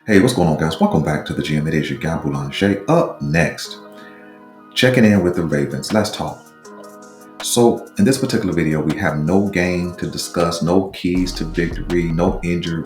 Hey, what's going on, guys? Welcome back to the gym. It is your guy, Boulanger. Up next, checking in with the Ravens. Let's talk. So, in this particular video, we have no game to discuss, no keys to victory, no injury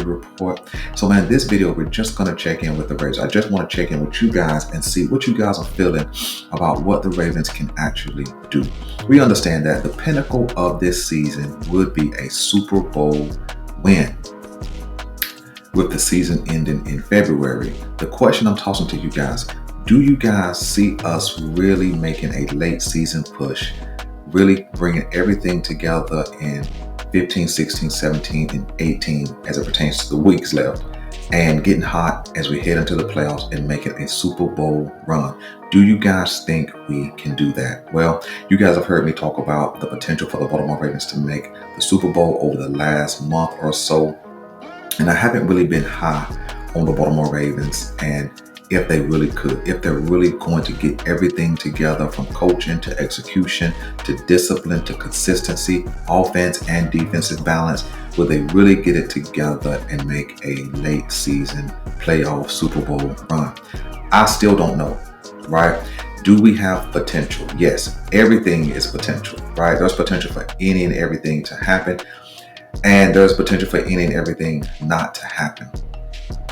report. So, man, this video, we're just going to check in with the Ravens. I just want to check in with you guys and see what you guys are feeling about what the Ravens can actually do. We understand that the pinnacle of this season would be a Super Bowl win, with the season ending in February. The question I'm tossing to you guys, do you guys see us really making a late season push, really bringing everything together in 15, 16, 17, and 18 as it pertains to the weeks left, and getting hot as we head into the playoffs and making a Super Bowl run? Do you guys think we can do that? Well, you guys have heard me talk about the potential for the Baltimore Ravens to make the Super Bowl over the last month or so. And I haven't really been high on the Baltimore Ravens and if they really could, if they're really going to get everything together from coaching to execution to discipline to consistency, offense and defensive balance, will they really get it together and make a late season playoff Super Bowl run? I still don't know, right? Do we have potential? Yes, everything is potential, right? There's potential for any and everything to happen. And there's potential for any and everything not to happen.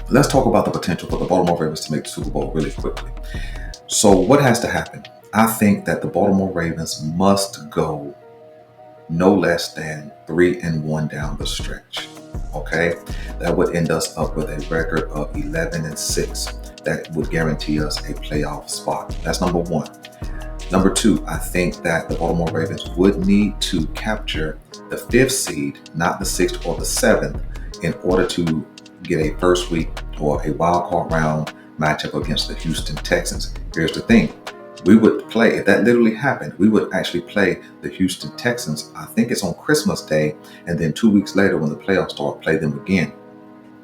Let's talk about the potential for the Baltimore Ravens to make the Super Bowl really quickly. So what has to happen? I think that the Baltimore Ravens must go no less than 3-1 down the stretch. Okay? That would end us up with a record of 11-6. That would guarantee us a playoff spot. That's number one. Number two, I think that the Baltimore Ravens would need to capture the 5th seed, not the 6th or the 7th, in order to get a first week or a wild card round matchup against the Houston Texans. Here's the thing. We would play, if that literally happened, we would actually play the Houston Texans. I think it's on Christmas Day, and then 2 weeks later when the playoffs start, play them again.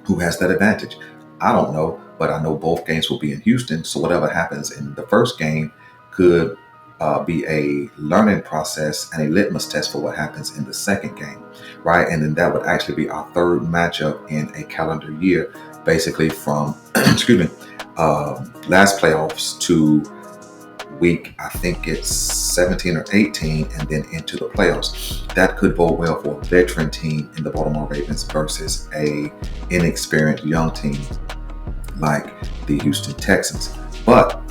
Who has that advantage? I don't know, but I know both games will be in Houston, so whatever happens in the first game could be a learning process and a litmus test for what happens in the second game, right? And then that would actually be our third matchup in a calendar year, basically from, last playoffs to week, I think it's 17 or 18, and then into the playoffs. That could bode well for a veteran team in the Baltimore Ravens versus a inexperienced young team like the Houston Texans. But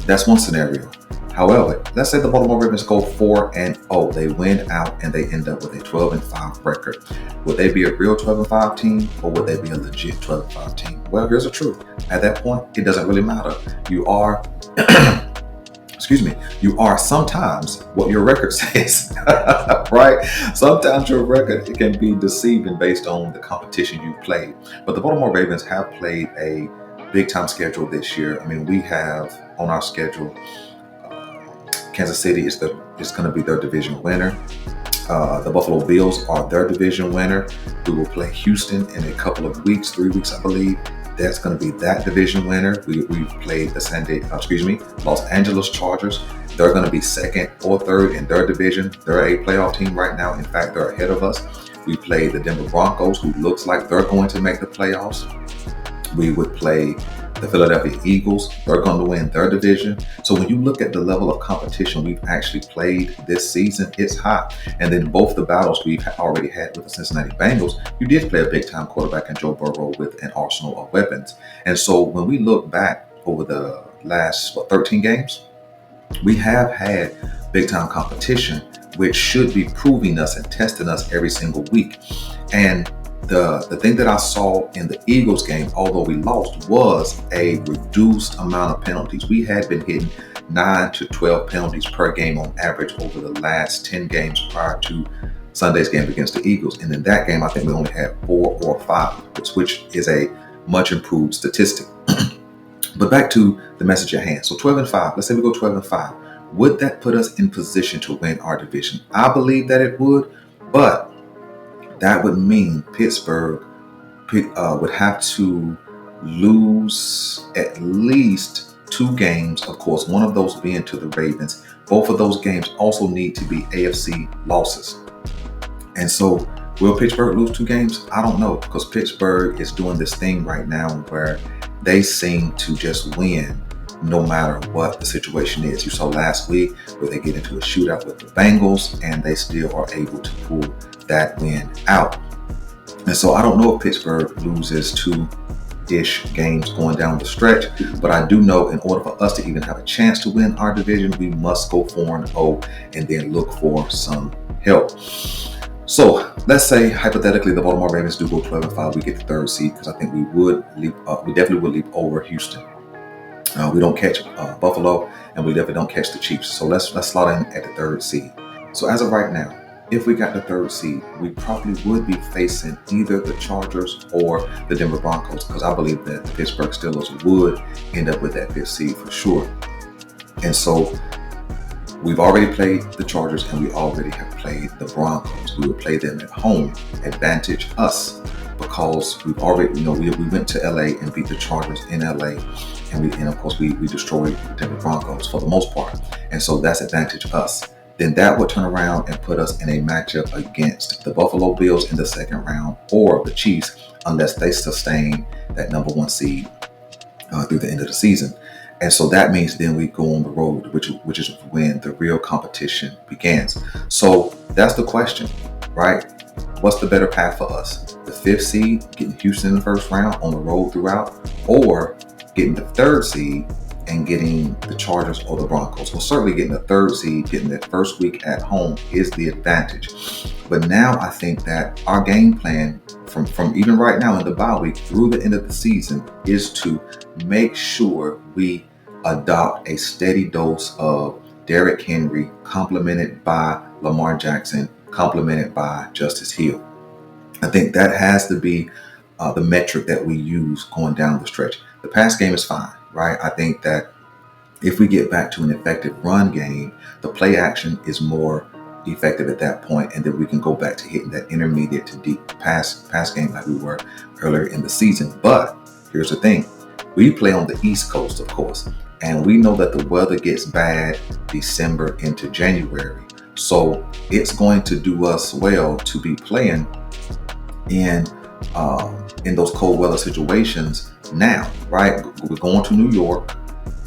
that's one scenario. However, let's say the Baltimore Ravens go 4-0. They win out and they end up with a 12-5 record. Would they be a real 12-5 team, or would they be a legit 12-5 team? Well, here's the truth. At that point, it doesn't really matter. You are, you are sometimes what your record says, right? Sometimes your record, it can be deceiving based on the competition you played. But the Baltimore Ravens have played a big time schedule this year. I mean, we have on our schedule, Kansas City is going to be their division winner. The Buffalo Bills are their division winner. We will play Houston in a couple of weeks, 3 weeks, I believe. That's going to be that division winner. We've played the Los Angeles Chargers. They're going to be second or third in their division. They're a playoff team right now. In fact, they're ahead of us. We played the Denver Broncos, who looks like they're going to make the playoffs. We would play the Philadelphia Eagles. They're going to win their division. So when you look at the level of competition we've actually played this season, it's hot. And then both the battles we've already had with the Cincinnati Bengals, you did play a big-time quarterback in Joe Burrow with an arsenal of weapons. And so when we look back over the last 13 games, we have had big-time competition, which should be proving us and testing us every single week. And the thing that I saw in the Eagles game, although we lost, was a reduced amount of penalties. We had been hitting 9 to 12 penalties per game on average over the last 10 games prior to Sunday's game against the Eagles. And in that game, I think we only had 4 or 5, which is a much improved statistic. But back to the message at hand. So 12-5, let's say we go 12-5. Would that put us in position to win our division? I believe that it would, but that would mean Pittsburgh would have to lose at least 2 games, of course, one of those being to the Ravens. Both of those games also need to be AFC losses. And so Will Pittsburgh lose 2 games? I don't know, because Pittsburgh is doing this thing right now where they seem to just win no matter what the situation is. You saw last week where they get into a shootout with the Bengals and they still are able to pull that win out. And so I don't know if Pittsburgh loses 2-ish games going down the stretch, but I do know in order for us to even have a chance to win our division, we must go 4-0 and then look for some help. So let's say hypothetically the Baltimore Ravens do go 12-5, we get the 3rd seed, because I think we definitely would leap over Houston. We don't catch Buffalo, and we definitely don't catch the Chiefs. So let's slot in at the 3rd seed. So as of right now, if we got the 3rd seed, we probably would be facing either the Chargers or the Denver Broncos, because I believe that the Pittsburgh Steelers would end up with that 5th seed for sure. And so we've already played the Chargers and we already have played the Broncos. We will play them at home, advantage us, because we've already, we went to LA and beat the Chargers in LA, and of course we destroyed the Denver Broncos for the most part, and so that's advantage us. Then that would turn around and put us in a matchup against the Buffalo Bills in the 2nd round, or the Chiefs, unless they sustain that number 1 seed through the end of the season. And so that means then we go on the road, which is when the real competition begins. So that's the question, right? What's the better path for us? The 5th seed, getting Houston in the 1st round on the road throughout, or getting the 3rd seed and getting the Chargers or the Broncos? Well, certainly getting the 3rd seed, getting that 1st week at home is the advantage. But now I think that our game plan from even right now in the bye week through the end of the season is to make sure we adopt a steady dose of Derrick Henry, complemented by Lamar Jackson, complemented by Justice Hill. I think that has to be the metric that we use going down the stretch. The pass game is fine, right? I think that if we get back to an effective run game, the play action is more effective at that point, and then we can go back to hitting that intermediate to deep pass game like we were earlier in the season. But here's the thing. We play on the East Coast, of course, and we know that the weather gets bad December into January. So it's going to do us well to be playing in those cold weather situations now, right? We're going to New York.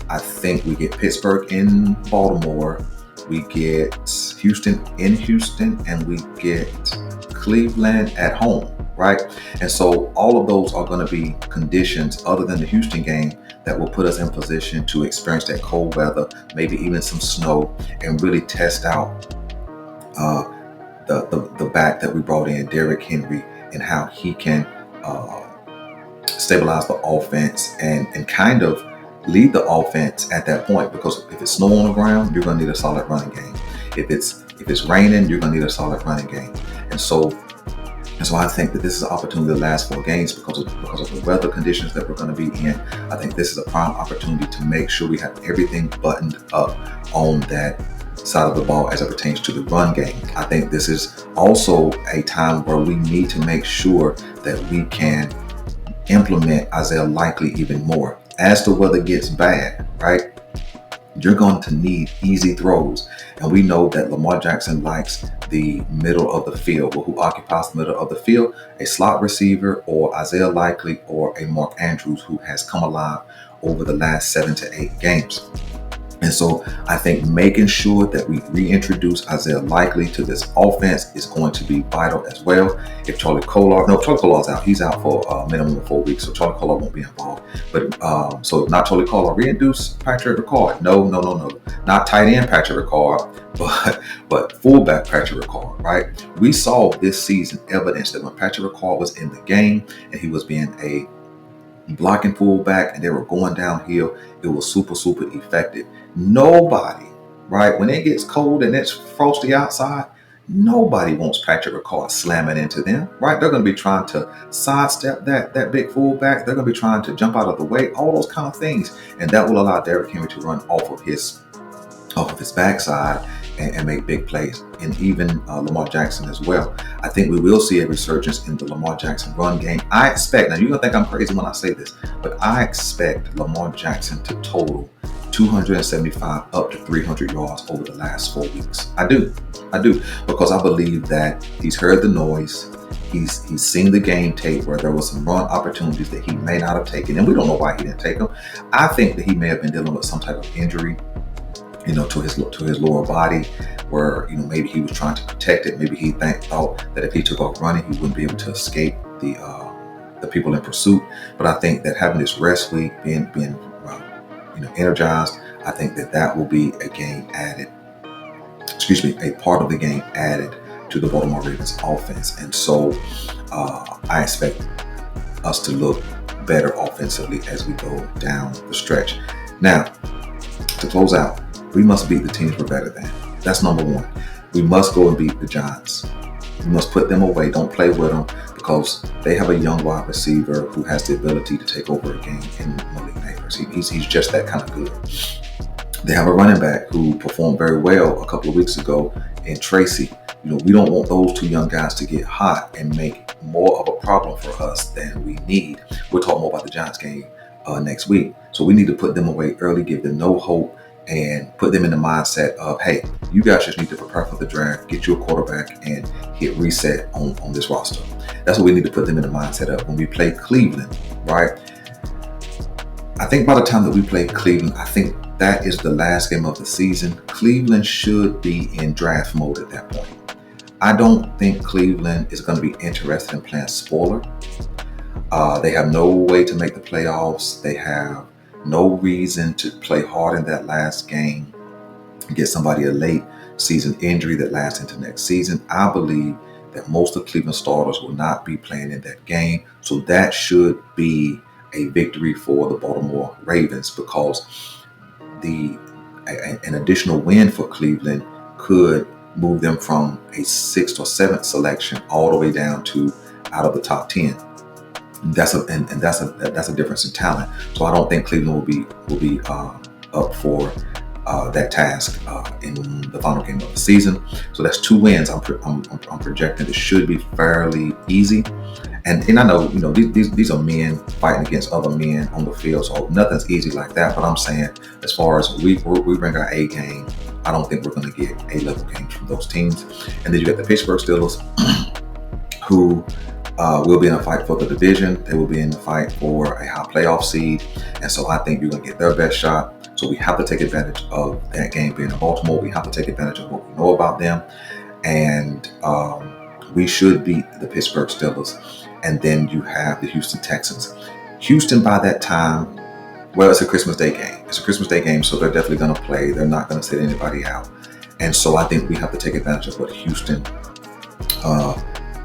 I think we get Pittsburgh in Baltimore. We get Houston in Houston, and we get Cleveland at home, right? And so all of those are going to be conditions other than the Houston game that will put us in position to experience that cold weather, maybe even some snow, and really test out the back that we brought in, Derrick Henry, and how he can stabilize the offense and kind of lead the offense at that point. Because if it's snow on the ground, you're going to need a solid running game. If it's raining, you're going to need a solid running game. And so I think that this is an opportunity to last 4 games because of the weather conditions that we're going to be in. I think this is a prime opportunity to make sure we have everything buttoned up on that side of the ball as it pertains to the run game. I think this is also a time where we need to make sure that we can implement Isaiah Likely even more. As the weather gets bad, right, you're going to need easy throws. And we know that Lamar Jackson likes the middle of the field. Well, who occupies the middle of the field? A slot receiver, or Isaiah Likely, or a Mark Andrews, who has come alive over the last 7 to 8 games. And so I think making sure that we reintroduce Isaiah Likely to this offense is going to be vital as well. If Charlie Collar's out. He's out for a minimum of 4 weeks, so Charlie Collar won't be involved. But so not Charlie Collar, reintroduce Patrick Ricard. No. Not tight end Patrick Ricard, but fullback Patrick Ricard, right? We saw this season evidence that when Patrick Ricard was in the game and he was being a blocking fullback and they were going downhill, it was super effective. Nobody, right, when it gets cold and it's frosty outside, nobody wants Patrick Ricard slamming into them, right? They're going to be trying to sidestep that big fullback. They're going to be trying to jump out of the way, all those kind of things, and that will allow Derrick Henry to run off of his backside and make big plays, and even Lamar Jackson as well. I think we will see a resurgence in the Lamar Jackson run game. I expect, now you're going to think I'm crazy when I say this, but I expect Lamar Jackson to total 275 up to 300 yards over the last 4 weeks. I do, because I believe that he's heard the noise. He's seen the game tape where there was some run opportunities that he may not have taken, and we don't know why he didn't take them. I think that he may have been dealing with some type of injury, to his lower body, where maybe he was trying to protect it. Maybe he thought that if he took off running, he wouldn't be able to escape the people in pursuit. But I think that having this rest week, being energized, I think that will be a part of the game added to the Baltimore Ravens offense. And so I expect us to look better offensively as we go down the stretch. Now, to close out, we must beat the teams we're better than. That's number one. We must go and beat the Giants. We must put them away. Don't play with them, because they have a young wide receiver who has the ability to take over a game in Malik Neighbors. He's just that kind of good. They have a running back who performed very well a couple of weeks ago in Tracy. We don't want those two young guys to get hot and make more of a problem for us than we need. We'll talk more about the Giants game next week. So we need to put them away early, give them no hope, and put them in the mindset of, hey, you guys just need to prepare for the draft, get you a quarterback, and hit reset on this roster. That's what we need to put them in the mindset of when we play Cleveland, right? I think by the time that we play Cleveland, I think that is the last game of the season. Cleveland should be in draft mode at that point. I don't think Cleveland is going to be interested in playing spoiler. They have no way to make the playoffs. They have no reason to play hard in that last game and get somebody a late season injury that lasts into next season. I believe that most of Cleveland starters will not be playing in that game. So that should be a victory for the Baltimore Ravens, because an additional win for Cleveland could move them from a 6th or 7th selection all the way down to out of the top 10. That's a difference in talent. So I don't think Cleveland will be up for that task in the final game of the season. So that's 2 wins. I'm projecting it should be fairly easy. And I know these are men fighting against other men on the field, so nothing's easy like that. But I'm saying, as far as we bring our A game, I don't think we're going to get A-level games from those teams. And then you got the Pittsburgh Steelers, who will be in a fight for the division. They will be in the fight for a high playoff seed. And so I think you're going to get their best shot. So we have to take advantage of that game being in Baltimore. We have to take advantage of what we know about them. And we should beat the Pittsburgh Steelers. And then you have the Houston Texans. Houston, by that time, well, it's a Christmas Day game. It's a Christmas Day game, so they're definitely going to play. They're not going to sit anybody out. And so I think we have to take advantage of what Houston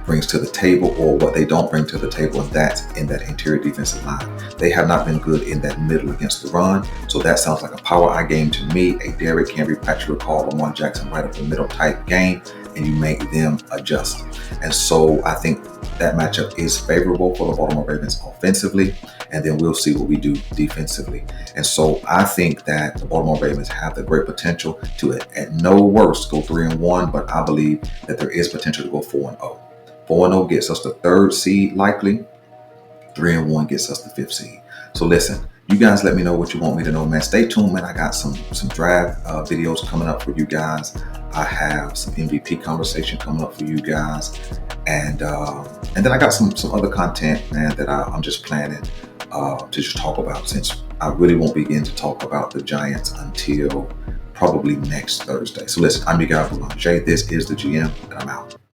brings to the table, or what they don't bring to the table, and that's in that interior defensive line. They have not been good in that middle against the run, so that sounds like a power eye game to me, a Derrick Henry, Patrick McCall, Lamar Jackson right up the middle type game, and you make them adjust. And so I think that matchup is favorable for the Baltimore Ravens offensively, and then we'll see what we do defensively. And so I think that the Baltimore Ravens have the great potential to, at no worst, go 3-1, but I believe that there is potential to go 4-0. 4-0 gets us the 3rd seed likely. 3-1 gets us the 5th seed. So listen, you guys let me know what you want me to know, man. Stay tuned, man. I got some draft videos coming up for you guys. I have some MVP conversation coming up for you guys. And then I got some other content, man, that I'm just planning to just talk about, since I really won't begin to talk about the Giants until probably next Thursday. So listen, I'm your guy, Boulanger. This is the GM, and I'm out.